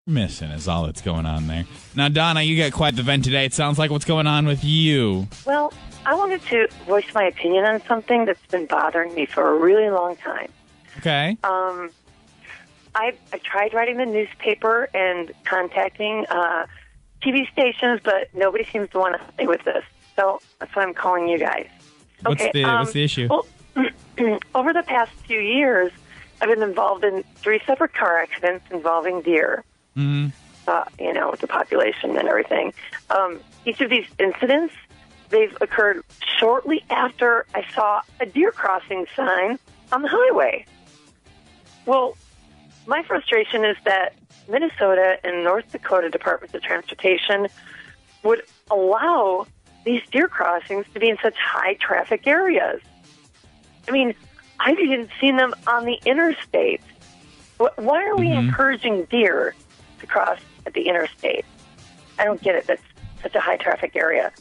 Missing is all that's going on there. Now, Donna, you got quite the vent today. It sounds like what's going on with you. Well, I wanted to voice my opinion on something that's been bothering me for a really long time. Okay. I tried writing the newspaper and contacting TV stations, but nobody seems to want to help me with this. So that's why I'm calling you guys. What's the issue? Well, over the past few years, I've been involved in 3 separate car accidents involving deer. Mm-hmm. With the population and everything. Each of these incidents, they've occurred shortly after I saw a deer crossing sign on the highway. Well, my frustration is that Minnesota and North Dakota Departments of Transportation would allow these deer crossings to be in such high traffic areas. I mean, I've even seen them on the interstate. Why are we encouraging deer to cross at the interstate? I don't get it. That's such a high traffic area.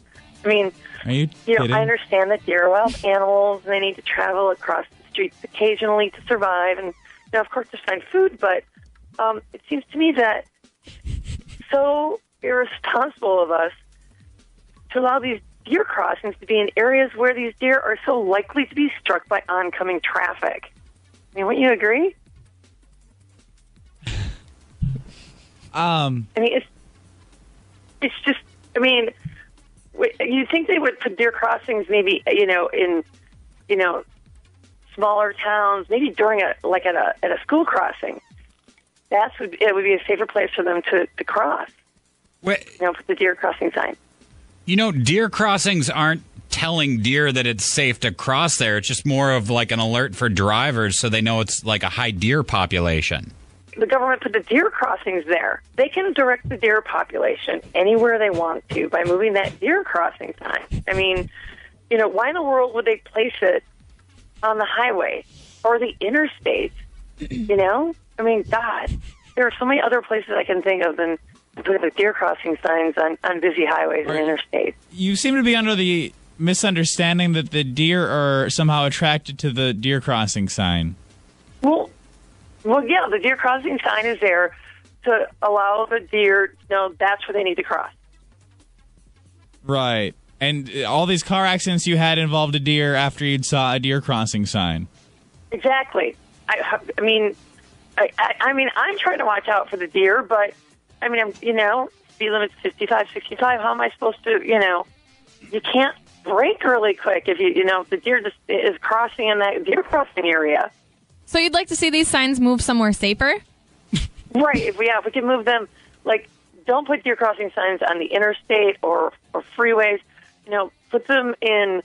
I mean, I understand that deer are wild animals and they need to travel across the streets occasionally to survive and, of course, to find food. But it seems to me that so irresponsible of us to allow these deer crossings to be in areas where these deer are so likely to be struck by oncoming traffic. I mean, wouldn't you agree? I mean, it's just. I mean, you think they would put deer crossings maybe in smaller towns, maybe during at a school crossing. It would be a safer place for them to cross. Wait. Put the deer crossing sign. Deer crossings aren't telling deer that it's safe to cross there. It's just more of like an alert for drivers so they know it's like a high deer population. The government put the deer crossings there. They can direct the deer population anywhere they want to by moving that deer crossing sign. I mean, why in the world would they place it on the highway or the interstate? I mean, God, there are so many other places I can think of than putting the deer crossing signs on busy highways and interstates. You seem to be under the misunderstanding that the deer are somehow attracted to the deer crossing sign. Well, yeah, the deer crossing sign is there to allow the deer to know that's where they need to cross. Right. And all these car accidents you had involved a deer after you'd saw a deer crossing sign. Exactly. I mean, I'm trying to watch out for the deer, but, I mean, speed limit's 55, 65. How am I supposed to, you can't brake really quick if if the deer just is crossing in that deer crossing area. So you'd like to see these signs move somewhere safer? Right. If we can move them, don't put deer crossing signs on the interstate or freeways. Put them in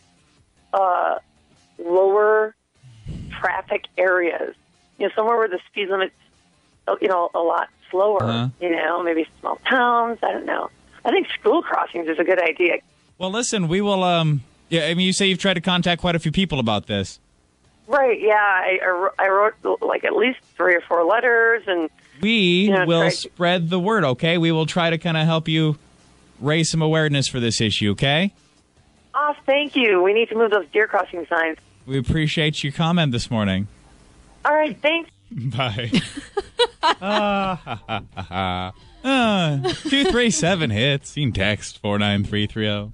lower traffic areas. Somewhere where the speed limit's, a lot slower. Uh-huh. Maybe small towns. I don't know. I think school crossings is a good idea. Well, listen, we will. You say you've tried to contact quite a few people about this. Right, yeah. I wrote at least 3 or 4 letters, and we will spread the word. Okay, we will try to kind of help you raise some awareness for this issue. Okay. Oh, thank you. We need to move those deer crossing signs. We appreciate your comment this morning. All right, thanks. Bye. 237 hits. You can text 49330.